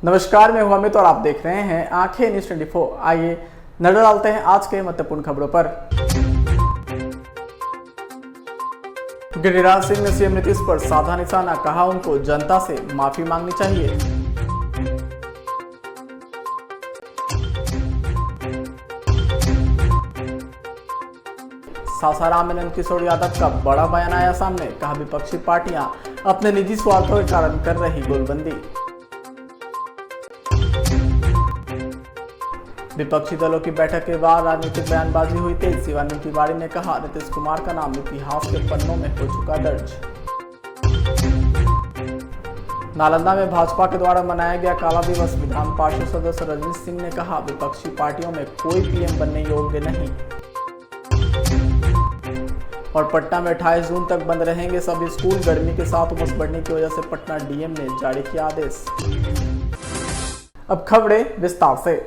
नमस्कार, मैं हूं अमित और आप देख रहे हैं आंखें न्यूज 24। आइए नजर डालते हैं आज के महत्वपूर्ण खबरों पर। गिरिराज सिंह ने सीएम नीतीश पर साधा निशाना, कहा उनको जनता से माफी मांगनी चाहिए। सासाराम में नंदकिशोर यादव का बड़ा बयान आया सामने, कहा विपक्षी पार्टियां अपने निजी स्वार्थों के कारण कर रही गोलबंदी। विपक्षी दलों की बैठक के बाद राजनीतिक बयानबाजी हुई तेज। शिवानंद तिवारी ने कहा नीतीश कुमार का नाम इतिहास के पन्नों में हो चुका दर्ज। नालंदा में भाजपा के द्वारा मनाया गया काला दिवस। विधान पार्षद सदस्य रजनीश सिंह ने कहा विपक्षी पार्टियों में कोई पीएम बनने योग्य नहीं। और पटना में 28 जून तक बंद रहेंगे सभी स्कूल। गर्मी के साथ उमस बढ़ने की वजह से पटना डीएम ने जारी किया आदेश। अब खबरें विस्तार से।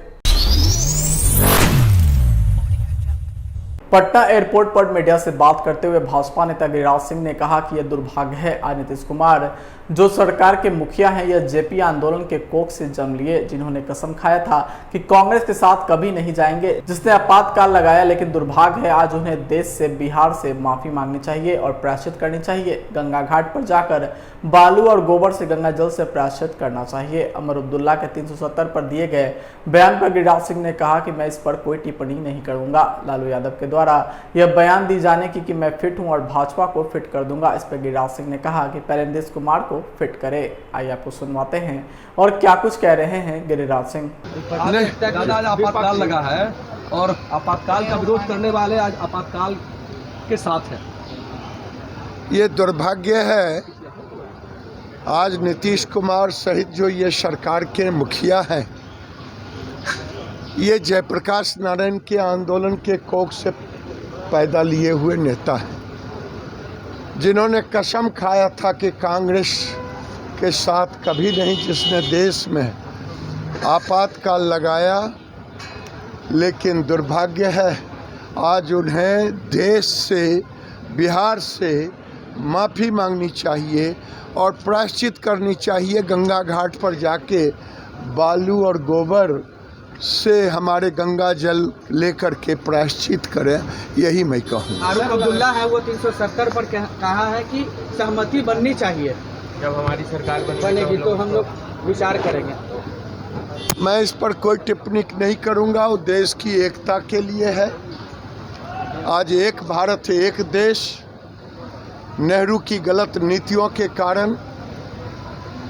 पटना एयरपोर्ट पर मीडिया से बात करते हुए भाजपा नेता गिरिराज सिंह ने कहा कि यह दुर्भाग्य है आज नीतीश कुमार जो सरकार के मुखिया हैं यह जेपी आंदोलन के कोख से जन्म लिए, जिन्होंने कसम खाया था कि कांग्रेस के साथ कभी नहीं जाएंगे, जिसने आपातकाल लगाया। लेकिन दुर्भाग्य है आज उन्हें देश से, बिहार से माफी मांगनी चाहिए और प्रायश्चित करनी चाहिए। गंगा घाट पर जाकर बालू और गोबर से गंगा जल से प्रायश्चित करना चाहिए। अमर अब्दुल्ला के 370 पर दिए गए बयान पर गिरिराज सिंह ने कहा कि मैं इस पर कोई टिप्पणी नहीं करूंगा। लालू यादव के द्वारा यह बयान दी जाने की कि मैं फिट हूं और भाजपा को फिट कर दूंगा। इस पर गिरिराज सिंह ने कहा कि पहले नीतीश कुमार को फिट करे। आइए आपको सुनवाते हैं और क्या कुछ कह रहे हैं गिरिराज सिंह। आज आपातकाल लगा है और आपातकाल का विरोध करने वाले आज आपातकाल के साथ हैं। ये दुर्भाग्य है आज नीतीश कुमार सहित जो ये सरकार के मुखिया हैं, ये जयप्रकाश नारायण के आंदोलन के कोख से पैदा लिए हुए नेता हैं, जिन्होंने कसम खाया था कि कांग्रेस के साथ कभी नहीं, जिसने देश में आपातकाल लगाया। लेकिन दुर्भाग्य है आज उन्हें देश से, बिहार से माफ़ी मांगनी चाहिए और प्रायश्चित करनी चाहिए। गंगा घाट पर जाके बालू और गोबर से हमारे गंगा जल लेकर के प्रायश्चित करें, यही मैं कहूँ। फारूक अब्दुल्ला है वो 370 पर कहा है कि सहमति बननी चाहिए, जब हमारी सरकार बनेगी तो हम लोग विचार करेंगे। मैं इस पर कोई टिप्पणी नहीं करूँगा। वो देश की एकता के लिए है। आज एक भारत एक देश, नेहरू की गलत नीतियों के कारण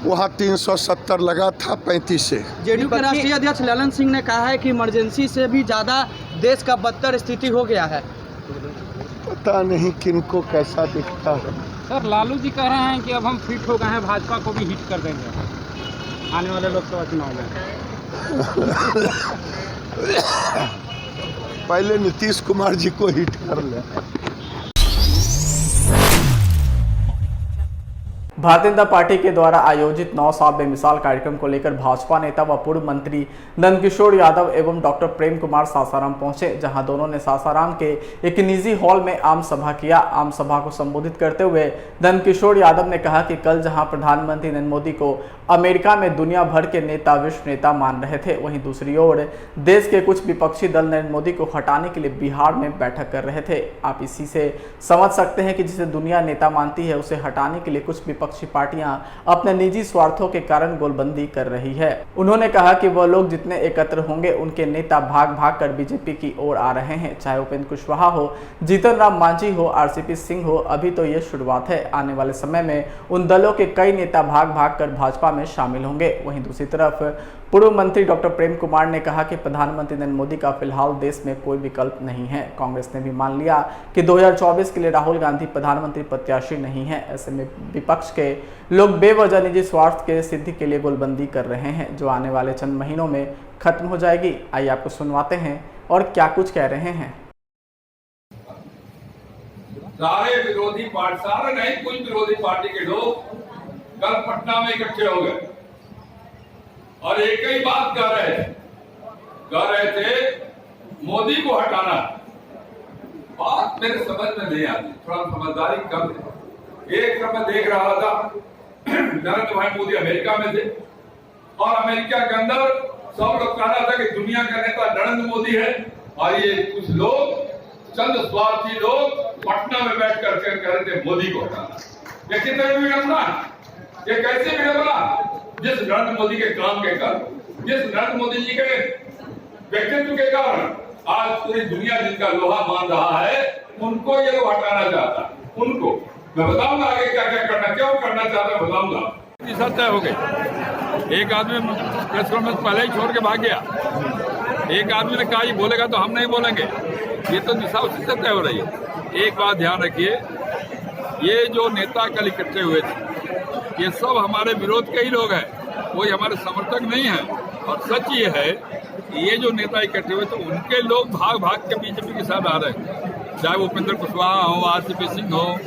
वहाँ 370 लगा था 35 से। जेडीयू के राष्ट्रीय अध्यक्ष ललन सिंह ने कहा है कि इमरजेंसी से भी ज़्यादा देश का बदतर स्थिति हो गया है। पता नहीं किनको कैसा दिखता है। सर लालू जी कह रहे हैं कि अब हम फिट हो गए हैं, भाजपा को भी हिट कर देंगे आने वाले लोकसभा चुनाव में। पहले नीतीश कुमार जी को हिट कर ले। भारतीय जनता पार्टी के द्वारा आयोजित 9 साल बेमिसाल कार्यक्रम को लेकर भाजपा नेता व पूर्व मंत्री नंदकिशोर यादव एवं डॉक्टर प्रेम कुमार सासाराम पहुंचे, जहां दोनों ने सासाराम के एक निजी हॉल में आम सभा किया। आम सभा को संबोधित करते हुए नंदकिशोर यादव ने कहा कि कल जहां प्रधानमंत्री नरेंद्र मोदी को अमेरिका में दुनिया भर के नेता विश्व नेता मान रहे थे, वहीं दूसरी ओर देश के कुछ विपक्षी दल नरेंद्र मोदी को हटाने के लिए बिहार में बैठक कर रहे थे। आप इसी से समझ सकते हैं कि जिसे दुनिया नेता मानती है उसे हटाने के लिए कुछ विपक्षी पार्टियां अपने निजी स्वार्थों के कारण गोलबंदी कर रही है। उन्होंने कहा कि वह लोग जितने एकत्र होंगे उनके नेता भाग भाग कर बीजेपी की ओर आ रहे हैं, चाहे उपेंद्र कुशवाहा हो, जीतन राम मांझी हो, आरसीपी सिंह हो। अभी तो ये शुरुआत है, आने वाले समय में उन दलों के कई नेता भाग भाग कर भाजपा में शामिल होंगे। वहीं दूसरी तरफ पूर्व मंत्री डॉक्टर प्रेम कुमार ने कहा कि प्रधानमंत्री नरेंद्र मोदी का फिलहाल देश में कोई विकल्प नहीं है। कांग्रेस ने भी मान लिया कि 2024 के लिए राहुल गांधी प्रधानमंत्री प्रत्याशी नहीं है। ऐसे में विपक्ष के लोग बेवजह निजी स्वार्थ के सिद्धि के लिए गोलबंदी कर रहे हैं, जो आने वाले चंद महीनों में खत्म हो जाएगी। आइए आपको सुनवाते हैं और क्या कुछ कह रहे हैं। सारे विरोधी पार्टी, सारे नहीं, कुछ विरोधी पार्टी के लोग कल पटना में इकट्ठे हो गए और एक ही बात कह रहे थे मोदी को हटाना। बात मेरे समझ में नहीं आती, थोड़ा समझदारी कम है। एक समय देख रहा था नरेंद्र भाई मोदी अमेरिका में थे और अमेरिका के अंदर सब लोग कह रहा था कि दुनिया का नेता नरेंद्र मोदी है, और ये कुछ लोग, चंद स्वार्थी लोग पटना में बैठ कर कह रहे थे मोदी को हटाना। ये कितने विडंबना, ये कैसी विडंबना, जिस नरेंद्र मोदी के काम के कारण, जिस नरेंद्र मोदी जी के व्यक्तित्व के कारण आज पूरी दुनिया जिनका लोहा मान रहा है, उनको ये लोग हटाना चाहता है। उनको मैं बताऊंगा आगे क्या क्या करना, क्यों करना चाहता है बताऊंगा। तय हो गई, एक आदमी प्रेस कॉन्फ्रेंस पहले ही छोड़ के भाग गया, एक आदमी ने कहा ये बोलेगा तो हम नहीं बोलेंगे, ये तो दिशा उसी से तय हो रही है। एक बात ध्यान रखिए, ये जो नेता कल इकट्ठे हुए थे ये सब हमारे विरोध के ही लोग हैं, कोई हमारे समर्थक नहीं है। और सच ये है कि ये जो नेता इकट्ठे हुए थे उनके लोग भाग भाग के बीजेपी के साथ आ रहे हैं, चाहे वो उपेंद्र कुशवाहा हो, आरसीपी सिंह हो,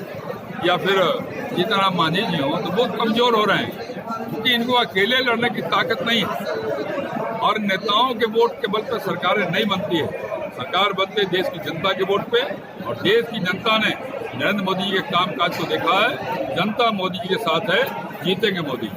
या फिर जीतन राम मांझी जी हो, तो बहुत कमजोर हो रहे हैं क्योंकि इनको अकेले लड़ने की ताकत नहीं है। और नेताओं के वोट के बल पर सरकारें नहीं बनती है, सरकार बनती है देश की जनता के वोट पे, और देश की जनता ने नरेंद्र मोदी जी के कामकाज को देखा है। जनता मोदी जी के साथ है, जीतेंगे मोदी।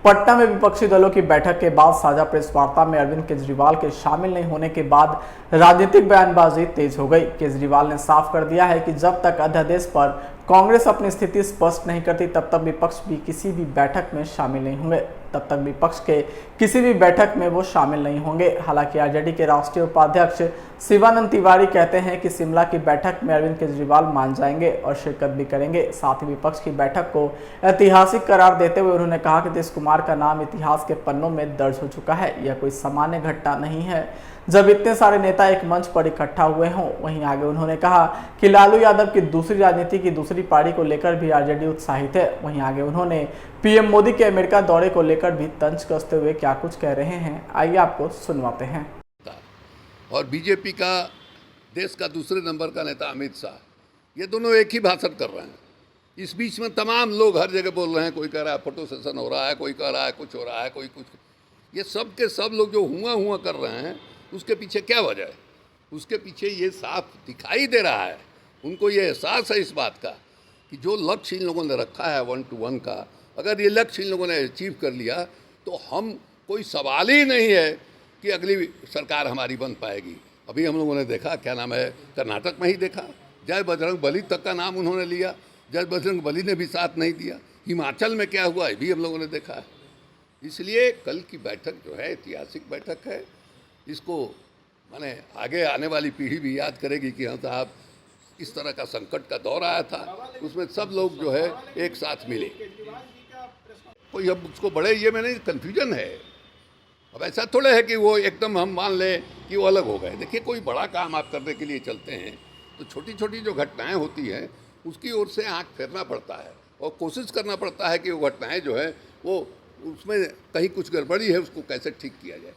पटना में विपक्षी दलों की बैठक के बाद साझा प्रेस वार्ता में अरविंद केजरीवाल के शामिल नहीं होने के बाद राजनीतिक बयानबाजी तेज हो गई। केजरीवाल ने साफ कर दिया है कि जब तक अध्यादेश पर कांग्रेस अपनी स्थिति स्पष्ट नहीं करती तब तक विपक्ष भी किसी भी बैठक में शामिल नहीं होंगे, तब तक विपक्ष के किसी भी बैठक में वो शामिल नहीं होंगे। हालांकि आरजेडी के राष्ट्रीय उपाध्यक्ष शिवानंद तिवारी कहते हैं कि शिमला की बैठक में अरविंद केजरीवाल मान जाएंगे और शिरकत भी करेंगे। साथ ही विपक्ष की बैठक को ऐतिहासिक करार देते हुए उन्होंने कहा कि नीतीश कुमार का नाम इतिहास के पन्नों में दर्ज हो चुका है, यह कोई सामान्य घटना नहीं है जब इतने सारे नेता एक मंच पर इकट्ठा हुए हों। वहीं आगे उन्होंने कहा कि लालू यादव की दूसरी राजनीति की दूसरी पारी को लेकर भी आरजेडी उत्साहित है। वहीं आगे उन्होंने पीएम मोदी के अमेरिका दौरे को लेकर भी तंज कसते हुए क्या कुछ कह रहे हैं, आइए आपको सुनवाते हैं। और बीजेपी का देश का दूसरे नंबर का नेता अमित शाह, ये दोनों एक ही भाषण कर रहे हैं। इस बीच में तमाम लोग हर जगह बोल रहे हैं, कोई कह रहा है फोटो सेशन हो रहा है, कोई कह रहा है कुछ हो रहा है, कोई कुछ। ये सब के सब लोग जो हुआ कर रहे हैं, उसके पीछे क्या वजह है? उसके पीछे ये साफ दिखाई दे रहा है, उनको ये एहसास है इस बात का कि जो लक्ष्य इन लोगों ने रखा है 1 to 1 का, अगर ये लक्ष्य इन लोगों ने अचीव कर लिया तो हम कोई सवाल ही नहीं है कि अगली सरकार हमारी बन पाएगी। अभी हम लोगों ने देखा, क्या नाम है, कर्नाटक में ही देखा, जय बजरंग बली तक का नाम उन्होंने लिया, जय बजरंग बली ने भी साथ नहीं दिया। हिमाचल में क्या हुआ ये भी हम लोगों ने देखा है। इसलिए कल की बैठक जो है ऐतिहासिक बैठक है, इसको माने आगे आने वाली पीढ़ी भी याद करेगी कि हाँ साहब इस तरह का संकट का दौर आया था, उसमें सब लोग जो है एक साथ मिले। कोई अब उसको बड़े ये में नहीं, कन्फ्यूजन है। अब ऐसा थोड़ा है कि वो एकदम हम मान लें कि वो अलग हो गए। देखिए, कोई बड़ा काम आप करने के लिए चलते हैं तो छोटी छोटी जो घटनाएं होती हैं उसकी ओर से आँख फेरना पड़ता है और कोशिश करना पड़ता है कि वो घटनाएँ जो है वो उसमें कहीं कुछ गड़बड़ी है उसको कैसे ठीक किया जाए।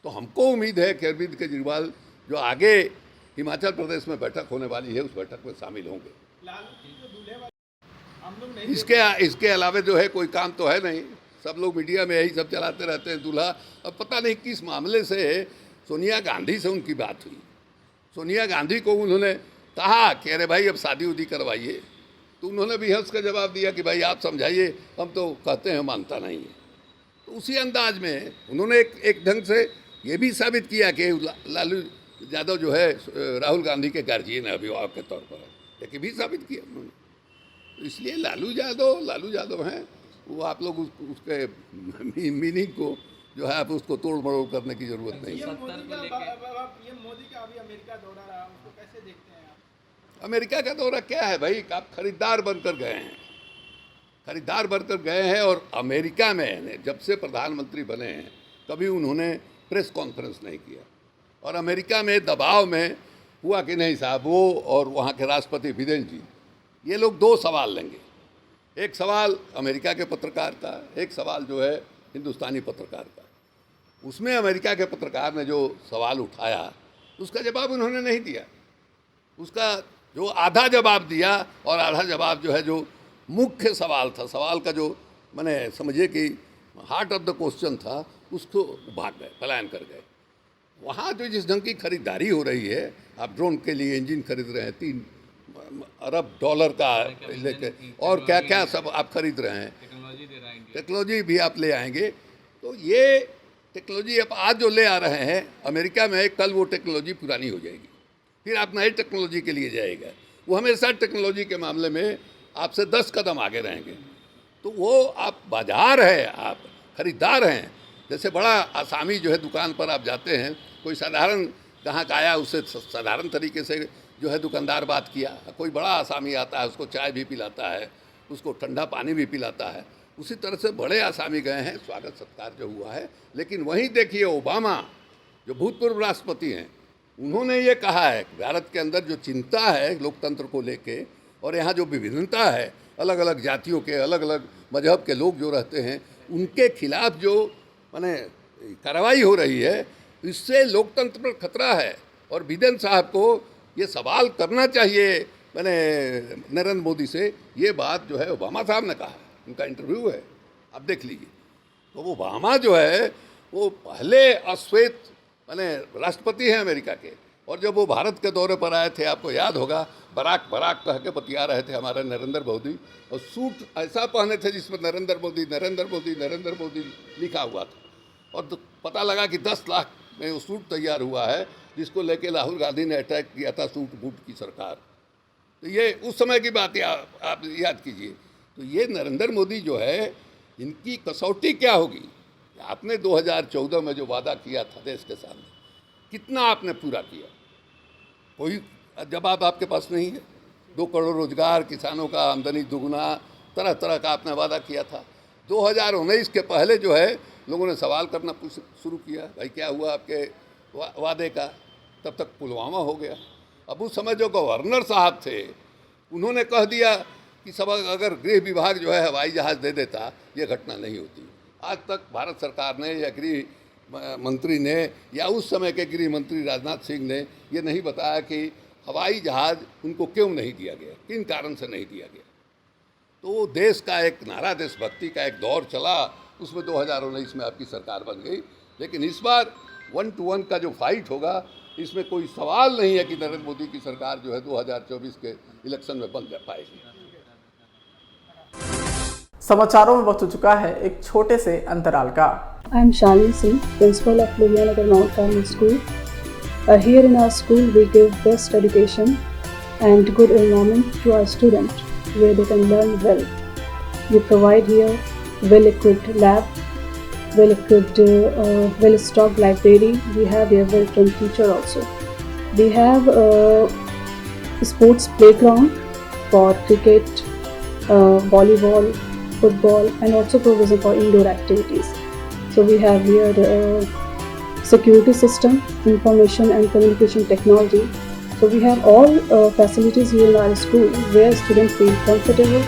तो हमको उम्मीद है कि अरविंद केजरीवाल जो आगे हिमाचल प्रदेश में बैठक होने वाली है उस बैठक में शामिल होंगे। इसके अलावा जो है कोई काम तो है नहीं। सब लोग मीडिया में यही सब चलाते रहते हैं। दूल्हा, अब पता नहीं किस मामले से सोनिया गांधी से उनकी बात हुई। सोनिया गांधी को उन्होंने कहा कि अरे भाई अब शादी उदी करवाइए, तो उन्होंने भी हंस कर जवाब दिया कि भाई आप समझाइए, हम तो कहते हैं मानता नहीं है। तो उसी अंदाज में उन्होंने एक ढंग से ये भी साबित किया कि लालू यादव जो है राहुल गांधी के गार्जियन है, अभिभावक के तौर पर, ये भी साबित किया उन्होंने। तो इसलिए लालू यादव हैं वो, आप लोग उसके मीनिंग को जो है आप उसको तोड़ मरोड़ करने की जरूरत नहीं है। मोदी का अभी अमेरिका दौरा रहा, उसको कैसे देखते हैं आप? अमेरिका का दौरा क्या है भाई, आप खरीदार बनकर गए हैं, खरीदार बनकर गए हैं। और अमेरिका में जब से प्रधानमंत्री बने हैं कभी उन्होंने प्रेस कॉन्फ्रेंस नहीं किया। और अमेरिका में दबाव में हुआ कि नहीं साहब, वो और वहाँ के राष्ट्रपति बिडेन जी, ये लोग 2 सवाल लेंगे। एक सवाल अमेरिका के पत्रकार का, एक सवाल जो है हिंदुस्तानी पत्रकार का। उसमें अमेरिका के पत्रकार ने जो सवाल उठाया उसका जवाब उन्होंने नहीं दिया। उसका जो आधा जवाब दिया और आधा जवाब जो है जो मुख्य सवाल था, सवाल का जो मैंने समझिए कि हार्ट ऑफ द क्वेश्चन था, उसको भाग गए, पलायन कर गए। वहाँ जो जिस ढंग की खरीदारी हो रही है, आप ड्रोन के लिए इंजन खरीद रहे हैं, 3 अरब डॉलर का लेके और क्या क्या सब आप खरीद रहे हैं, टेक्नोलॉजी भी आप ले आएंगे। तो ये टेक्नोलॉजी आप आज जो ले आ रहे हैं अमेरिका में, कल वो टेक्नोलॉजी पुरानी हो जाएगी, फिर आप नई टेक्नोलॉजी के लिए जाएगा। वो हमेशा टेक्नोलॉजी के मामले में आपसे 10 कदम आगे रहेंगे। तो वो आप बाजार है, आप खरीदार हैं। जैसे बड़ा आसामी जो है दुकान पर आप जाते हैं, कोई साधारण ग्राहक आया, उससे साधारण तरीके से जो है दुकानदार बात किया। कोई बड़ा आसामी आता है, उसको चाय भी पिलाता है, उसको ठंडा पानी भी पिलाता है। उसी तरह से बड़े आसामी गए हैं, स्वागत सत्कार जो हुआ है। लेकिन वहीं देखिए ओबामा जो भूतपूर्व राष्ट्रपति हैं, उन्होंने ये कहा है कि भारत के अंदर जो चिंता है लोकतंत्र को लेके और यहाँ जो विभिन्नता है, अलग अलग जातियों के, अलग अलग मजहब के लोग जो रहते हैं, उनके खिलाफ जो माने कार्रवाई हो रही है, इससे लोकतंत्र पर खतरा है। और बिडेन साहब को ये सवाल करना चाहिए मैंने नरेंद्र मोदी से। ये बात जो है ओबामा साहब ने कहा है, उनका इंटरव्यू है, आप देख लीजिए। तो वो ओबामा जो है वो पहले अश्वेत माने राष्ट्रपति हैं अमेरिका के, और जब वो भारत के दौरे पर आए थे, आपको याद होगा, बराक बराक कह के बतिया रहे थे हमारे नरेंद्र मोदी, और सूट ऐसा पहने थे जिसमें नरेंद्र मोदी नरेंद्र मोदी नरेंद्र मोदी लिखा हुआ था। और तो पता लगा कि 10 लाख में वो सूट तैयार हुआ है, जिसको लेके राहुल गांधी ने अटैक किया था सूट बूट की सरकार। तो ये उस समय की बात आप याद कीजिए। तो ये नरेंद्र मोदी जो है, इनकी कसौटी क्या होगी? आपने 2014 में जो वादा किया था देश के सामने, कितना आपने पूरा किया? कोई जवाब आपके पास नहीं है। 2 करोड़ रोजगार, किसानों का आमदनी दुगुना, तरह तरह का आपने वादा किया था। 2019 के पहले जो है लोगों ने सवाल करना शुरू किया, भाई क्या हुआ आपके वादे का? तब तक पुलवामा हो गया। अब उस समय जो गवर्नर साहब थे, उन्होंने कह दिया कि सब अगर गृह विभाग जो है हवाई जहाज़ दे देता, ये घटना नहीं होती। आज तक भारत सरकार ने या गृह मंत्री ने या उस समय के गृह मंत्री राजनाथ सिंह ने ये नहीं बताया कि हवाई जहाज़ उनको क्यों नहीं दिया गया, किन कारण से नहीं दिया गया। तो देश का एक नारा, देशभक्ति का एक दौर चला, उसमें 2019 में आपकी सरकार बन गई। लेकिन इस बार 1 to 1 का जो फाइट होगा, इसमें कोई सवाल नहीं है कि नरेंद्र मोदी की सरकार जो है 2024 के इलेक्शन में बन पाएगी। समाचारों में वक्त हो चुका है एक छोटे से अंतराल का। I am Shalini Singh, principal of Ludhianagar Mount Carmel School. Here in our school, we give best education and good environment to our students, where they can learn well. We provide here well-equipped lab, well-equipped, well-stocked library. We have here well-trained teacher also. We have a sports playground for cricket, volleyball, football, and also provision for indoor activities. So we have here security system, information and communication technology. So we have all facilities here in our school where students feel comfortable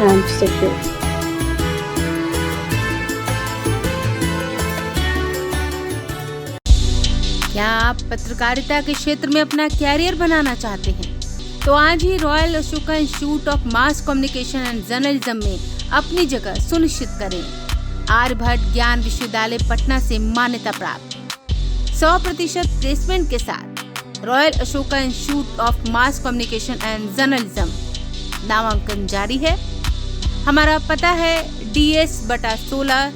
and secure. क्या आप पत्रकारिता के क्षेत्र में अपना career बनाना चाहते हैं? तो आज ही Royal Ashoka Institute of Mass Communication and Journalism में अपनी जगह सुनिश्चित करें। आर्यभट्ट ज्ञान विश्वविद्यालय पटना से मान्यता प्राप्त 100% प्लेसमेंट के साथ royal Ashoka Institute of Mass Communication and journalism नामांकन जारी है। हमारा पता है DS/16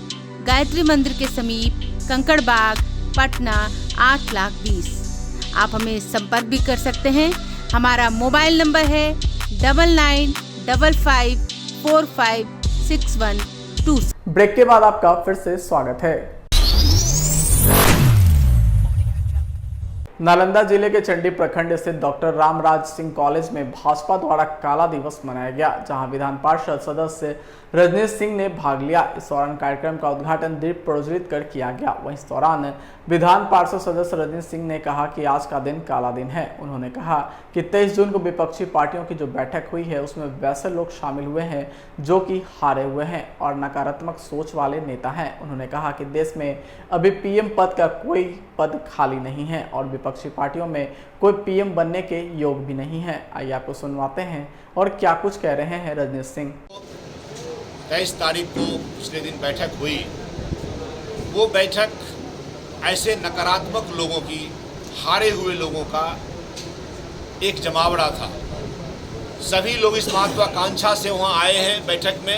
गायत्री मंदिर के समीप, कंकड़ बाग, पटना 8,20,000। आप हमें संपर्क भी कर सकते हैं। हमारा मोबाइल नंबर है 9955456126। ब्रेक के बाद आपका फिर से स्वागत है। नालंदा जिले के चंडी प्रखंड स्थित डॉक्टर रामराज सिंह कॉलेज में भाजपा द्वारा काला दिवस मनाया गया, जहां विधान पार्षद सदस्य रजनीश सिंह ने भाग लिया। इस दौरान कार्यक्रम का उद्घाटन दीप प्रज्वलित कर किया गया। वहीं इस दौरान विधान पार्षद सदस्य रजनीश सिंह ने कहा कि आज का दिन काला दिन है। उन्होंने कहा कि 23 जून को विपक्षी पार्टियों की जो बैठक हुई है, उसमें वैसे लोग शामिल हुए हैं जो कि हारे हुए हैं और नकारात्मक सोच वाले नेता हैं। उन्होंने कहा कि देश में अभी PM पद का कोई पद खाली नहीं है और विपक्षी पार्टियों में कोई PM बनने के योग भी नहीं है। आइए आपको सुनवाते हैं और क्या कुछ कह रहे हैं रजनीश सिंह। 23 तारीख को पिछले दिन बैठक हुई। वो बैठक ऐसे नकारात्मक लोगों की, हारे हुए लोगों का एक जमावड़ा था। सभी लोग इस महत्वाकांक्षा से वहाँ आए हैं बैठक में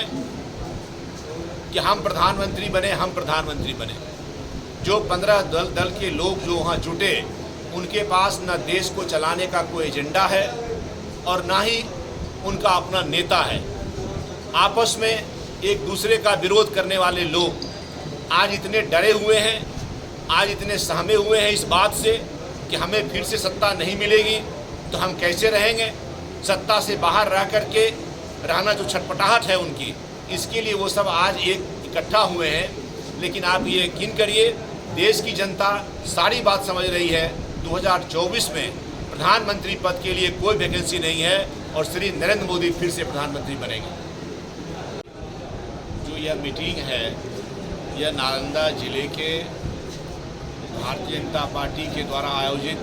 कि हम प्रधानमंत्री बने, हम प्रधानमंत्री बने। जो 15 दल के लोग जो वहाँ जुटे, उनके पास न देश को चलाने का कोई एजेंडा है और ना ही उनका अपना नेता है। आपस में एक दूसरे का विरोध करने वाले लोग आज इतने डरे हुए हैं, आज इतने सहमे हुए हैं इस बात से कि हमें फिर से सत्ता नहीं मिलेगी तो हम कैसे रहेंगे। सत्ता से बाहर रह कर के रहना जो छटपटाहट है उनकी, इसके लिए वो सब आज एक इकट्ठा हुए हैं। लेकिन आप ये यकीन करिए, देश की जनता सारी बात समझ रही है। 2024 में प्रधानमंत्री पद के लिए कोई वैकेंसी नहीं है और श्री नरेंद्र मोदी फिर से प्रधानमंत्री बनेंगे। जो यह मीटिंग है, यह नालंदा जिले के भारतीय जनता पार्टी के द्वारा आयोजित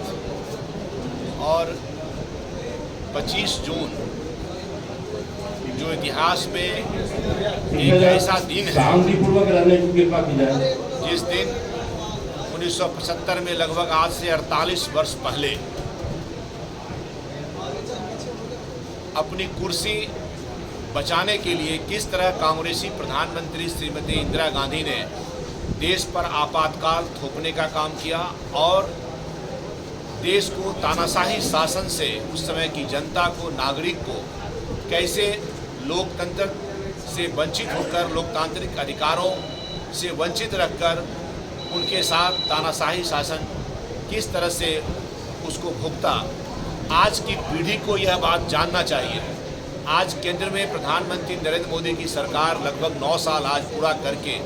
और 25 जून जो इतिहास में एक ऐसा दिन है जिस दिन 1975 में लगभग आज से 48 वर्ष पहले अपनी कुर्सी बचाने के लिए किस तरह कांग्रेसी प्रधानमंत्री श्रीमती इंदिरा गांधी ने देश पर आपातकाल थोपने का काम किया और देश को तानाशाही शासन से उस समय की जनता को, नागरिक को कैसे लोकतंत्र से वंचित होकर, लोकतांत्रिक अधिकारों से वंचित रखकर उनके साथ तानाशाही शासन किस तरह से उसको भुगता। आज की पीढ़ी को यह बात जानना चाहिए। आज केंद्र में प्रधानमंत्री नरेंद्र मोदी की सरकार लगभग 9 साल आज पूरा करके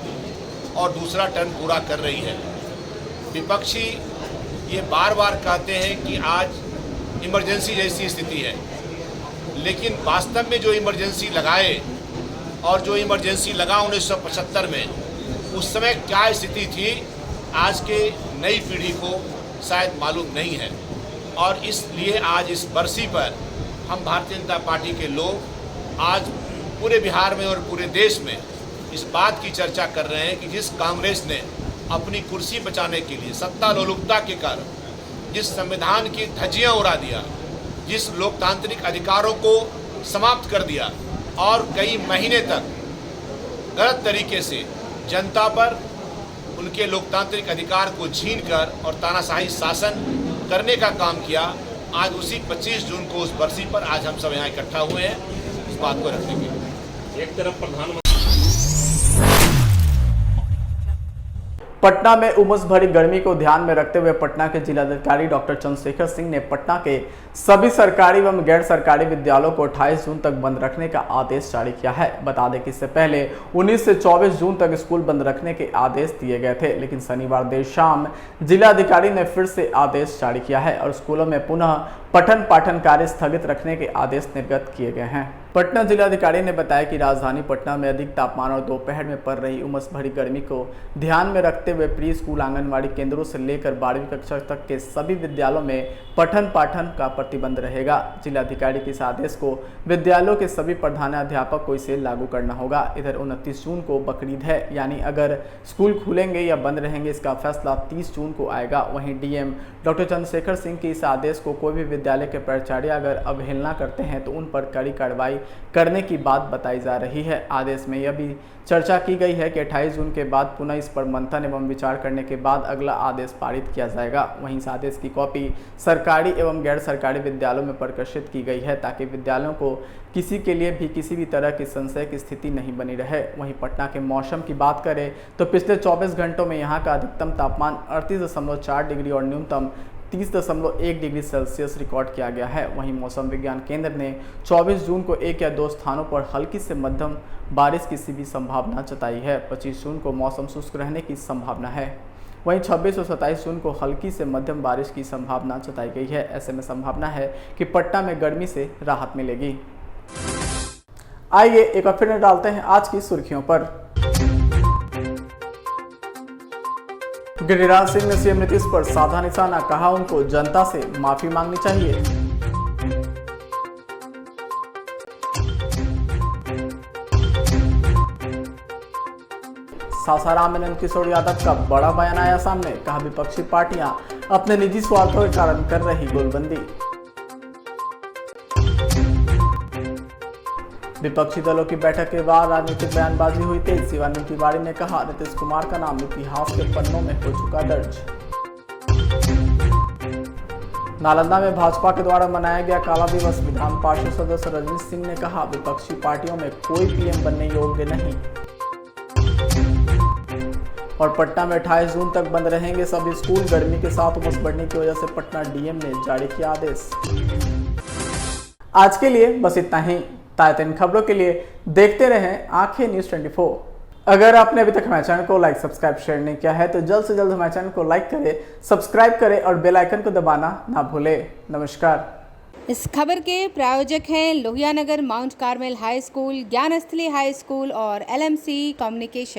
और दूसरा टर्म पूरा कर रही है। विपक्षी ये बार बार कहते हैं कि आज इमरजेंसी जैसी स्थिति है, लेकिन वास्तव में जो इमरजेंसी लगाए और जो इमरजेंसी लगा 1975 में, उस समय क्या स्थिति थी आज के नई पीढ़ी को शायद मालूम नहीं है। और इसलिए आज इस बरसी पर हम भारतीय जनता पार्टी के लोग आज पूरे बिहार में और पूरे देश में इस बात की चर्चा कर रहे हैं कि जिस कांग्रेस ने अपनी कुर्सी बचाने के लिए सत्ता लोलुपता के कारण जिस संविधान की धज्जियां उड़ा दिया, जिस लोकतांत्रिक अधिकारों को समाप्त कर दिया और कई महीने तक गलत तरीके से जनता पर उनके लोकतांत्रिक अधिकार को छीनकर और तानाशाही शासन करने का काम किया, आज उसी 25 जून को उस बरसी पर आज हम सब यहाँ इकट्ठा हुए हैं इस बात को रखने के लिए। एक तरफ प्रधानमंत्री पटना में उमस भरी गर्मी को ध्यान में रखते हुए पटना के जिलाधिकारी डॉक्टर चंद्रशेखर सिंह ने पटना के सभी सरकारी एवं गैर सरकारी विद्यालयों को 28 जून तक बंद रखने का आदेश जारी किया है। बता दें कि इससे पहले 19 से 24 जून तक स्कूल बंद रखने के आदेश दिए गए थे, लेकिन शनिवार देर शाम जिलाधिकारी ने फिर से आदेश जारी किया है और स्कूलों में पुनः पठन पाठन कार्य स्थगित रखने के आदेश निर्गत किए गए हैं। पटना जिलाधिकारी ने बताया कि राजधानी पटना में अधिक तापमान और दोपहर में पड़ रही उमस भरी गर्मी को ध्यान में रखते हुए प्री स्कूल, आंगनबाड़ी केंद्रों से लेकर 12वीं कक्षा तक के सभी विद्यालयों में पठन पाठन का प्रतिबंध रहेगा। जिलाधिकारी के इस आदेश को विद्यालयों के सभी प्रधानाध्यापक को इसे लागू करना होगा। इधर 29 जून को बकरीद है, यानी अगर स्कूल खुलेंगे या बंद रहेंगे इसका फैसला 30 जून को आएगा। वहीं डीएम डॉक्टर चंद्रशेखर सिंह के इस आदेश को कोई भी विद्यालय के प्राचार्य अगर अवहेलना करते हैं तो उन पर कड़ी कार्रवाई करने की बात बताई जा रही है। आदेश में यह भी चर्चा की गई है कि 28 जून के बाद पुनः इस पर मंथन एवं विचार करने के बाद अगला आदेश पारित किया जाएगा। वहीं इस आदेश की कॉपी सरकारी एवं गैर सरकारी विद्यालयों में प्रकाशित की गई है ताकि विद्यालयों को किसी के लिए भी किसी भी तरह की संशय की स्थिति नहीं बनी रहे। वहीं पटना के मौसम की बात करें तो पिछले 24 घंटों में यहाँ का अधिकतम तापमान 38.4 डिग्री और न्यूनतम 30.1 डिग्री सेल्सियस रिकॉर्ड किया गया है। वहीं मौसम विज्ञान केंद्र ने 24 जून को 1 या 2 स्थानों पर हल्की से मध्यम बारिश की भी संभावना जताई है। 25 जून को मौसम शुष्क रहने की संभावना है। वहीं 26 और 27 जून को हल्की से मध्यम बारिश की संभावना जताई गई है। ऐसे में संभावना है कि पटना में गर्मी से राहत मिलेगी। आइए एक बार फिर डालते हैं आज की सुर्खियों पर। गिरिराज सिंह ने सीएम नीतीश पर साधा निशाना, कहा उनको जनता से माफी मांगनी चाहिए। सासाराम में नंदकिशोर यादव का बड़ा बयान आया सामने, कहा विपक्षी पार्टियां अपने निजी स्वार्थों के कारण कर रही गोलबंदी। विपक्षी दलों की बैठक के बाद राजनीतिक बयानबाजी हुई तेज। शिवानंद तिवारी ने कहा, नीतीश कुमार का नाम इतिहास के पन्नों में हो चुका दर्ज। नालंदा में भाजपा के द्वारा मनाया गया काला दिवस। विधान पार्षद सदस्य रजनीश सिंह ने कहा, विपक्षी पार्टियों में कोई पीएम बनने योग्य नहीं। और पटना में 28 जून तक बंद रहेंगे सभी स्कूल। गर्मी के साथ उमस बढ़ने की वजह से पटना डीएम ने जारी किया आदेश। आज के लिए बस इतना ही। ताज़ा इन खबरों के लिए देखते रहें आंखें न्यूज़ 24। अगर आपने अभी तक हमारे चैनल को लाइक, सब्सक्राइब, शेयर नहीं किया है तो जल्द से जल्द हमारे चैनल को लाइक करें, सब्सक्राइब करें और बेल आइकन को दबाना ना भूलें। नमस्कार। इस खबर के प्रायोजक हैं Lohia Nagar mount Carmel high school, ज्ञान स्थली हाई स्कूल और LMC कम्युनिकेशन।